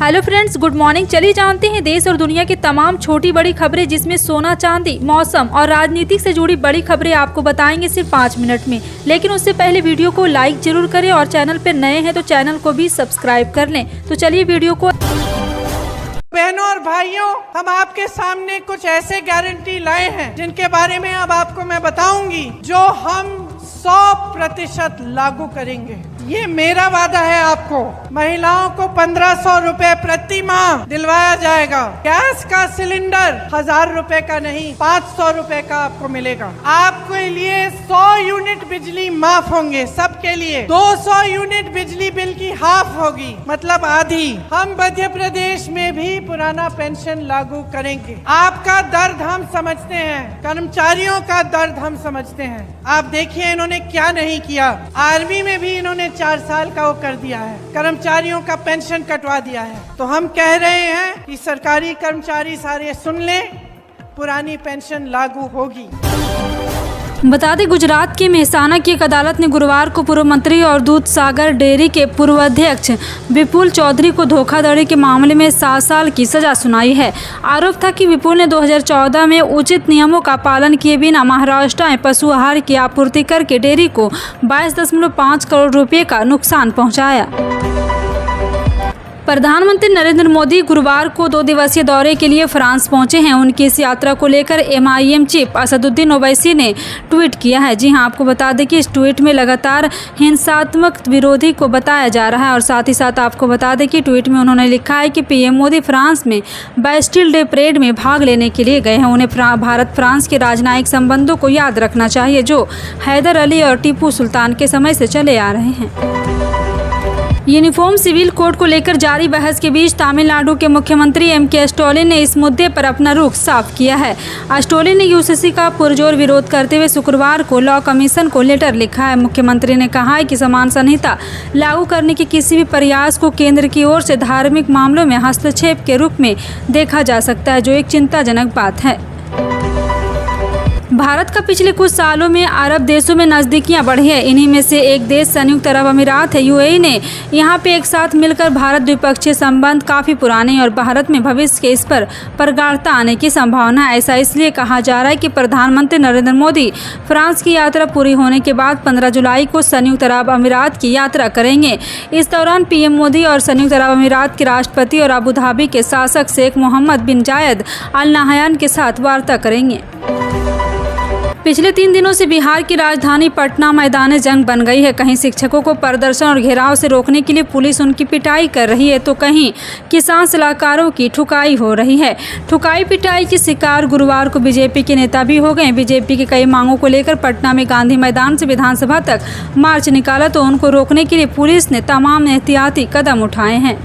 Hello friends, good morning. चलिए जानते हैं देश और दुनिया की तमाम छोटी बड़ी खबरें, जिसमें सोना चांदी, मौसम और राजनीति से जुड़ी बड़ी खबरें आपको बताएंगे सिर्फ 5 मिनट में। लेकिन उससे पहले वीडियो को लाइक जरूर करें और चैनल पर नए हैं तो चैनल को भी सब्सक्राइब कर लें। तो चलिए वीडियो को। बहनों और भाइयों, हम आपके सामने कुछ ऐसे गारंटी लाए हैं जिनके बारे में अब आपको मैं बताऊंगी, जो हम 100% लागू करेंगे। ये मेरा वादा है आपको। महिलाओं को 1500 रुपए प्रति माह दिलवाया जाएगा। गैस का सिलेंडर 1000 रुपए का नहीं, 500 रुपए का आपको मिलेगा। आपके लिए 100 यूनिट बिजली माफ होंगे सबके लिए। 200 यूनिट बिजली बिल की हाफ होगी, मतलब आधी। हम मध्य प्रदेश में भी पुराना पेंशन लागू करेंगे। आपका दर्द हम समझते हैं, कर्मचारियों का दर्द हम समझते हैं। आप देखिए इन्होंने क्या नहीं किया। आर्मी में भी इन्होंने 4 साल का वो कर दिया है, कर्मचारियों का पेंशन कटवा दिया है। तो हम कह रहे हैं कि सरकारी कर्मचारी सारे सुन लें, पुरानी पेंशन लागू होगी। बता दें, गुजरात के मेहसाना की एक अदालत ने गुरुवार को पूर्व मंत्री और दूध सागर डेयरी के पूर्व अध्यक्ष विपुल चौधरी को धोखाधड़ी के मामले में 7 साल की सजा सुनाई है। आरोप था कि विपुल ने 2014 में उचित नियमों का पालन किए बिना महाराष्ट्र में पशु आहार की आपूर्ति करके डेयरी को 22.5 करोड़ रुपए का नुकसान पहुंचाया। प्रधानमंत्री नरेंद्र मोदी गुरुवार को 2 दिवसीय दौरे के लिए फ्रांस पहुंचे हैं। उनकी इस यात्रा को लेकर MIM चीफ असदुद्दीन ओवैसी ने ट्वीट किया है। जी हां, आपको बता दें कि इस ट्वीट में लगातार हिंसात्मक विरोधी को बताया जा रहा है। और साथ ही साथ आपको बता दें कि ट्वीट में उन्होंने लिखा है कि PM मोदी फ्रांस में बैस्टिल डे परेड में भाग लेने के लिए गए हैं। उन्हें भारत फ्रांस के राजनयिक संबंधों को याद रखना चाहिए, जो हैदर अली और टीपू सुल्तान के समय से चले आ रहे हैं। यूनिफॉर्म सिविल कोड को लेकर जारी बहस के बीच तमिलनाडु के मुख्यमंत्री MK स्टालिन ने इस मुद्दे पर अपना रुख साफ किया है। स्टालिन ने UCC का पुरजोर विरोध करते हुए शुक्रवार को लॉ कमीशन को लेटर लिखा है। मुख्यमंत्री ने कहा है कि समान संहिता लागू करने के किसी भी प्रयास को केंद्र की ओर से धार्मिक मामलों में हस्तक्षेप के रूप में देखा जा सकता है, जो एक चिंताजनक बात है। भारत का पिछले कुछ सालों में अरब देशों में नज़दीकियां बढ़ी है। इन्हीं में से एक देश संयुक्त अरब अमीरात है। UAE ने यहां पे एक साथ मिलकर भारत द्विपक्षीय संबंध काफ़ी पुराने और भारत में भविष्य के इस पर प्रगाढ़ता आने की संभावना है। ऐसा इसलिए कहा जा रहा है कि प्रधानमंत्री नरेंद्र मोदी फ्रांस की यात्रा पूरी होने के बाद 15 जुलाई को संयुक्त अरब अमीरात की यात्रा करेंगे। इस दौरान PM मोदी और संयुक्त अरब अमीरात के राष्ट्रपति और अबू धाबी के शासक शेख मोहम्मद बिन जायद अल नाहयान के साथ वार्ता करेंगे। पिछले 3 दिनों से बिहार की राजधानी पटना मैदान जंग बन गई है। कहीं शिक्षकों को प्रदर्शन और घेराव से रोकने के लिए पुलिस उनकी पिटाई कर रही है, तो कहीं किसान सलाहकारों की ठुकाई हो रही है। ठुकाई पिटाई की शिकार गुरुवार को BJP के नेता भी हो गए। BJP की कई मांगों को लेकर पटना में गांधी मैदान से विधानसभा तक मार्च निकाला, तो उनको रोकने के लिए पुलिस ने तमाम एहतियाती कदम उठाए हैं।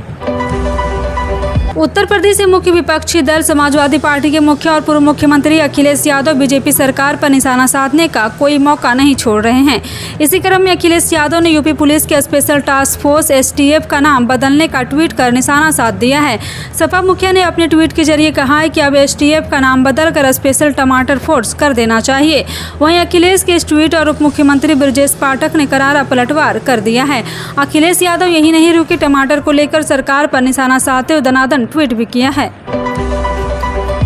उत्तर प्रदेश के मुख्य विपक्षी दल समाजवादी पार्टी के मुखिया और पूर्व मुख्यमंत्री अखिलेश यादव BJP सरकार पर निशाना साधने का कोई मौका नहीं छोड़ रहे हैं। इसी क्रम में अखिलेश यादव ने यूपी पुलिस के स्पेशल टास्क फोर्स STF का नाम बदलने का ट्वीट कर निशाना साध दिया है। सपा मुखिया ने अपने ट्वीट के जरिए कहा है कि अब STF का नाम बदलकर स्पेशल टमाटर फोर्स कर देना चाहिए। वहीं अखिलेश के इस ट्वीट और उप मुख्यमंत्री ब्रजेश पाठक ने करारा पलटवार कर दिया है। अखिलेश यादव यही नहीं रुके, टमाटर को लेकर सरकार पर निशाना साधते हुए दनादन ट्वीट भी किया है।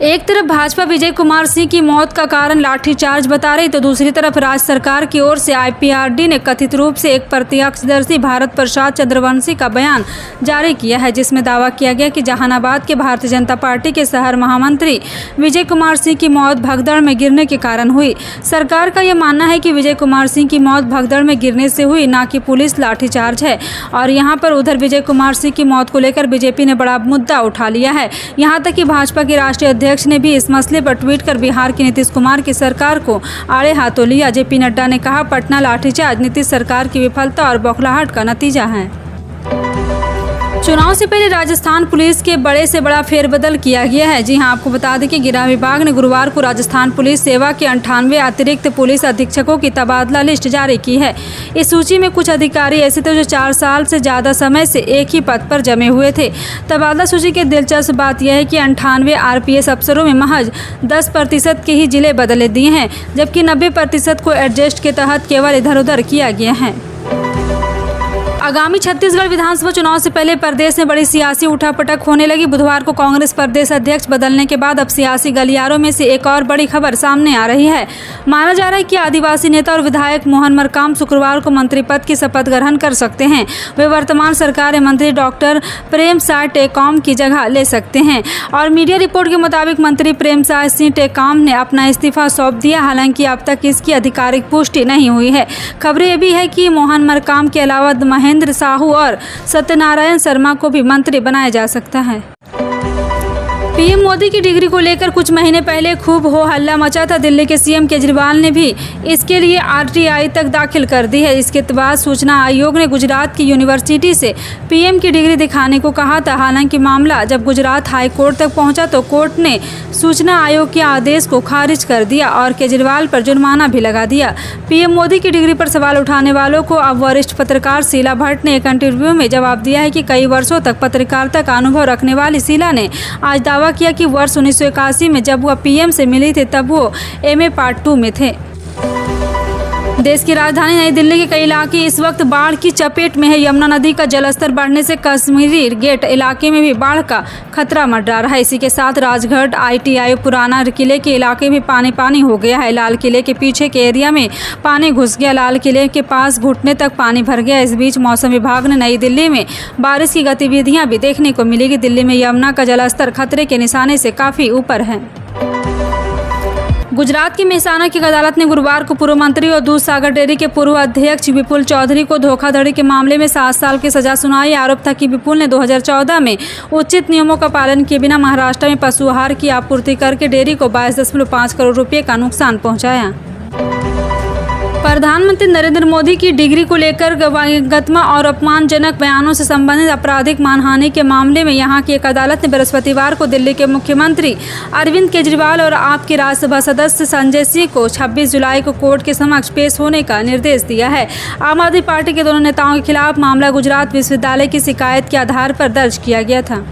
एक तरफ भाजपा विजय कुमार सिंह की मौत का कारण लाठीचार्ज बता रही, तो दूसरी तरफ राज्य सरकार की ओर से IPRD ने कथित रूप से एक प्रत्यक्षदर्शी भारत प्रसाद चंद्रवंशी का बयान जारी किया है, जिसमें दावा किया गया कि जहानाबाद के भारतीय जनता पार्टी के शहर महामंत्री विजय कुमार सिंह की मौत भगदड़ में गिरने के कारण हुई। सरकार का यह मानना है कि विजय कुमार सिंह की मौत भगदड़ में गिरने से हुई, न कि पुलिस लाठीचार्ज है। और यहाँ पर उधर विजय कुमार सिंह की मौत को लेकर BJP ने बड़ा मुद्दा उठा लिया है। यहाँ तक कि भाजपा के राष्ट्रीय अध्यक्ष ने भी इस मसले पर ट्वीट कर बिहार की नीतीश कुमार की सरकार को आड़े हाथों लिया। JP नड्डा ने कहा, पटना लाठीचार्ज नीतीश सरकार की विफलता और बौखलाहट का नतीजा है। चुनाव से पहले राजस्थान पुलिस के बड़े से बड़ा फेरबदल किया गया है। जी हां, आपको बता दें कि गृह विभाग ने गुरुवार को राजस्थान पुलिस सेवा के 98 अतिरिक्त पुलिस अधीक्षकों की तबादला लिस्ट जारी की है। इस सूची में कुछ अधिकारी ऐसे थे जो 4 साल से ज़्यादा समय से एक ही पद पर जमे हुए थे। तबादला सूची की दिलचस्प बात यह है कि 98 RPS अफसरों में महज 10% के ही जिले बदले दिए हैं, जबकि 90% को एडजस्ट के तहत केवल इधर उधर किया गया है। आगामी छत्तीसगढ़ विधानसभा चुनाव से पहले प्रदेश में बड़ी सियासी उठापटक होने लगी। बुधवार को कांग्रेस प्रदेश अध्यक्ष बदलने के बाद अब सियासी गलियारों में से एक और बड़ी खबर सामने आ रही है। माना जा रहा है कि आदिवासी नेता और विधायक मोहन मरकाम शुक्रवार को मंत्री पद की शपथ ग्रहण कर सकते हैं। वे वर्तमान सरकार में मंत्री डॉक्टर प्रेमसाय टेकाम की जगह ले सकते हैं और मीडिया रिपोर्ट के मुताबिक मंत्री प्रेमसाय सिंह टेकाम ने अपना इस्तीफा सौंप दिया। हालांकि अब तक इसकी आधिकारिक पुष्टि नहीं हुई है। खबरें ये भी है कि मोहन मरकाम के अलावा महेंद्र साहू और सत्यनारायण शर्मा को भी मंत्री बनाया जा सकता है। पीएम मोदी की डिग्री को लेकर कुछ महीने पहले खूब हो हल्ला मचा था। दिल्ली के सीएम केजरीवाल ने भी इसके लिए आरटीआई तक दाखिल कर दी है। इसके बाद सूचना आयोग ने गुजरात की यूनिवर्सिटी से पीएम की डिग्री दिखाने को कहा था। हालांकि मामला जब गुजरात हाई कोर्ट तक पहुंचा तो कोर्ट ने सूचना आयोग के आदेश को खारिज कर दिया और केजरीवाल पर जुर्माना भी लगा दिया। पीएम मोदी की डिग्री पर सवाल उठाने वालों को अब वरिष्ठ पत्रकार शीला भट्ट ने एक इंटरव्यू में जवाब दिया है कि कई वर्षों तक पत्रकारिता का अनुभव रखने वाली शीला ने आज दावा किया कि वर्ष 1981 में जब वह पीएम से मिली थी तब वो एमए पार्ट 2 में थे। देश की राजधानी नई दिल्ली के कई इलाके इस वक्त बाढ़ की चपेट में है। यमुना नदी का जलस्तर बढ़ने से कश्मीरी गेट इलाके में भी बाढ़ का खतरा मंडरा रहा है। इसी के साथ राजघाट आईटीआई पुराना किले के इलाके में पानी हो गया है। लाल किले के पीछे के एरिया में पानी घुस गया। लाल किले के पास घुटने तक पानी भर गया। इस बीच मौसम विभाग ने नई दिल्ली में बारिश की गतिविधियां भी देखने को मिलेगी। दिल्ली में यमुना का जलस्तर खतरे के निशाने से काफी ऊपर है। गुजरात की मेहसाना की अदालत ने गुरुवार को पूर्व मंत्री और दूध सागर डेयरी के पूर्व अध्यक्ष विपुल चौधरी को धोखाधड़ी के मामले में 7 साल की सजा सुनाई। आरोप था कि विपुल ने 2014 में उचित नियमों का पालन किए बिना महाराष्ट्र में पशु आहार की आपूर्ति करके डेयरी को 22.5 करोड़ रुपये का नुकसान पहुंचाया। प्रधानमंत्री नरेंद्र मोदी की डिग्री को लेकर गत्मा और अपमानजनक बयानों से संबंधित आपराधिक मानहानि के मामले में यहां की एक अदालत ने बृहस्पतिवार को दिल्ली के मुख्यमंत्री अरविंद केजरीवाल और आप के राज्यसभा सदस्य संजय सिंह को 26 जुलाई को कोर्ट के समक्ष पेश होने का निर्देश दिया है। आम आदमी पार्टी के दोनों नेताओं के खिलाफ मामला गुजरात विश्वविद्यालय की शिकायत के आधार पर दर्ज किया गया था।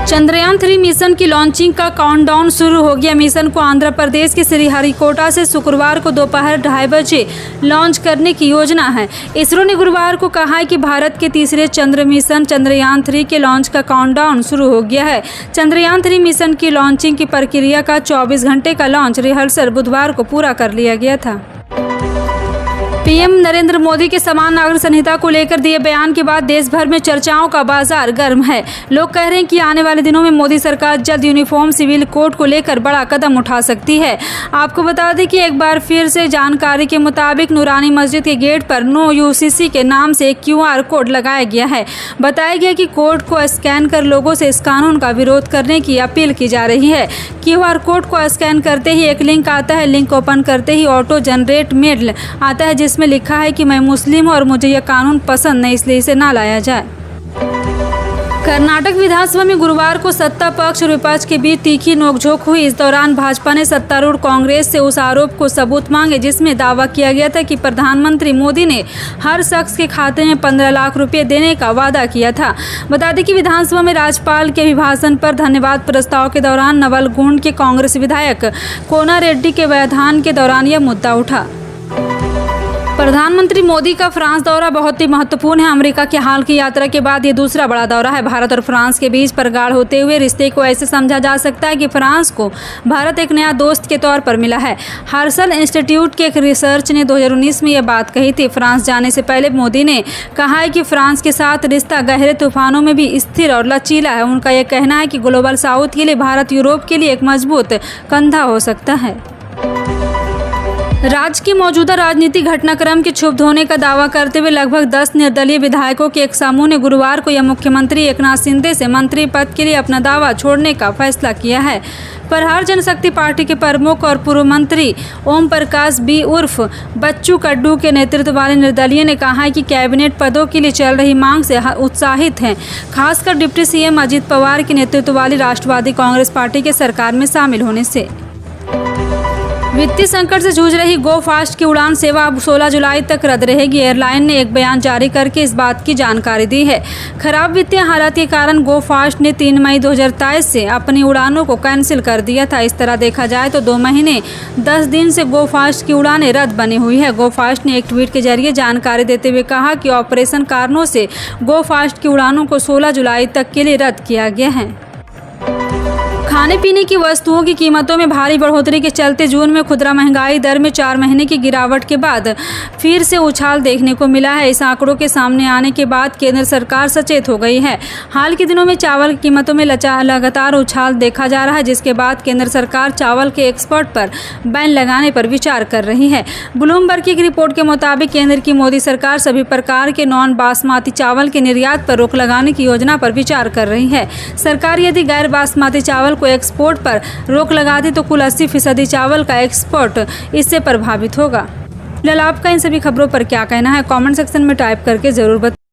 चंद्रयान 3 मिशन की लॉन्चिंग का काउंटडाउन शुरू हो गया। मिशन को आंध्र प्रदेश के श्रीहरिकोटा से शुक्रवार को दोपहर 2:30 बजे लॉन्च करने की योजना है। इसरो ने गुरुवार को कहा है कि भारत के तीसरे चंद्र मिशन चंद्रयान 3 के लॉन्च का काउंटडाउन शुरू हो गया है। चंद्रयान 3 मिशन की लॉन्चिंग की प्रक्रिया का 24 घंटे का लॉन्च रिहर्सल बुधवार को पूरा कर लिया गया था। पीएम नरेंद्र मोदी के समान नागरिक संहिता को लेकर दिए बयान के बाद देश भर में चर्चाओं का बाजार गर्म है। लोग कह रहे हैं कि आने वाले दिनों में मोदी सरकार जल्द यूनिफॉर्म सिविल कोड को लेकर बड़ा कदम उठा सकती है। आपको बता दें कि एक बार फिर से जानकारी के मुताबिक नूरानी मस्जिद के गेट पर नो यूसीसी के नाम से एक QR कोड लगाया गया है। बताया गया कि कोड को स्कैन कर लोगों से इस कानून का विरोध करने की अपील की जा रही है। QR कोड को स्कैन करते ही एक लिंक आता है। लिंक ओपन करते ही ऑटो जनरेट मेल आता है जिसमें लिखा है कि मैं मुस्लिम हूं और मुझे यह कानून पसंद नहीं, इसलिए इसे ना लाया जाए। कर्नाटक विधानसभा में गुरुवार को सत्ता पक्ष और विपक्ष के बीच तीखी नोकझोंक हुई। इस दौरान भाजपा ने सत्तारूढ़ कांग्रेस से उस आरोप को सबूत मांगे जिसमें दावा किया गया था कि प्रधानमंत्री मोदी ने हर शख्स के खाते में 15 लाख रुपए देने का वादा किया था। बता दें कि विधानसभा में राज्यपाल के अभिभाषण पर धन्यवाद प्रस्ताव के दौरान नवलगुंड के कांग्रेस विधायक कोना रेड्डी के बयान के दौरान यह मुद्दा उठा। प्रधानमंत्री मोदी का फ्रांस दौरा बहुत ही महत्वपूर्ण है। अमेरिका की हाल की यात्रा के बाद ये दूसरा बड़ा दौरा है। भारत और फ्रांस के बीच प्रगाढ़ होते हुए रिश्ते को ऐसे समझा जा सकता है कि फ्रांस को भारत एक नया दोस्त के तौर पर मिला है। हर्सल इंस्टीट्यूट के एक रिसर्च ने 2019 में यह बात कही थी। फ्रांस जाने से पहले मोदी ने कहा है कि फ्रांस के साथ रिश्ता गहरे तूफानों में भी स्थिर और लचीला है। उनका यह कहना है कि ग्लोबल साउथ के लिए भारत यूरोप के लिए एक मजबूत कंधा हो सकता है। राज्य के मौजूदा राजनीतिक घटनाक्रम के क्षुब्ध होने का दावा करते हुए लगभग 10 निर्दलीय विधायकों के एक समूह ने गुरुवार को यह मुख्यमंत्री एकनाथ शिंदे से मंत्री पद के लिए अपना दावा छोड़ने का फैसला किया है। प्रहार जनशक्ति पार्टी के प्रमुख और पूर्व मंत्री ओम प्रकाश बी उर्फ बच्चू कड्डू के नेतृत्व वाले निर्दलीय ने कहा है कि कैबिनेट पदों के लिए चल रही मांग से उत्साहित हैं, खासकर डिप्टी सीएम अजित पवार के नेतृत्व वाली राष्ट्रवादी कांग्रेस पार्टी के सरकार में शामिल होने से। वित्तीय संकट से जूझ रही गो फास्ट की उड़ान सेवा अब 16 जुलाई तक रद्द रहेगी। एयरलाइन ने एक बयान जारी करके इस बात की जानकारी दी है। खराब वित्तीय हालात के कारण गो फास्ट ने 3 मई 2023 से अपनी उड़ानों को कैंसिल कर दिया था। इस तरह देखा जाए तो 2 महीने 10 दिन से गो फास्ट की उड़ानें रद्द बनी हुई है। गो फास्ट ने एक ट्वीट के जरिए जानकारी देते हुए कहा कि ऑपरेशन कारणों से गो फास्ट की उड़ानों को 16 जुलाई तक के लिए रद्द किया गया है। खाने पीने की वस्तुओं की कीमतों में भारी बढ़ोतरी के चलते जून में खुदरा महंगाई दर में 4 महीने की गिरावट के बाद फिर से उछाल देखने को मिला है। इस आंकड़ों के सामने आने के बाद केंद्र सरकार सचेत हो गई है। हाल के दिनों में चावल की कीमतों में लगातार उछाल देखा जा रहा है, जिसके बाद केंद्र सरकार चावल के एक्सपोर्ट पर बैन लगाने पर विचार कर रही है। ब्लूमबर्ग की एक रिपोर्ट के मुताबिक केंद्र की मोदी सरकार सभी प्रकार के नॉन बासमती चावल के निर्यात पर रोक लगाने की योजना पर विचार कर रही है। सरकार यदि गैर बासमती चावल को एक्सपोर्ट पर रोक लगा दी तो कुल 80% चावल का एक्सपोर्ट इससे प्रभावित होगा। फिलहाल आपका इन सभी खबरों पर क्या कहना है, कमेंट सेक्शन में टाइप करके जरूर बताएं।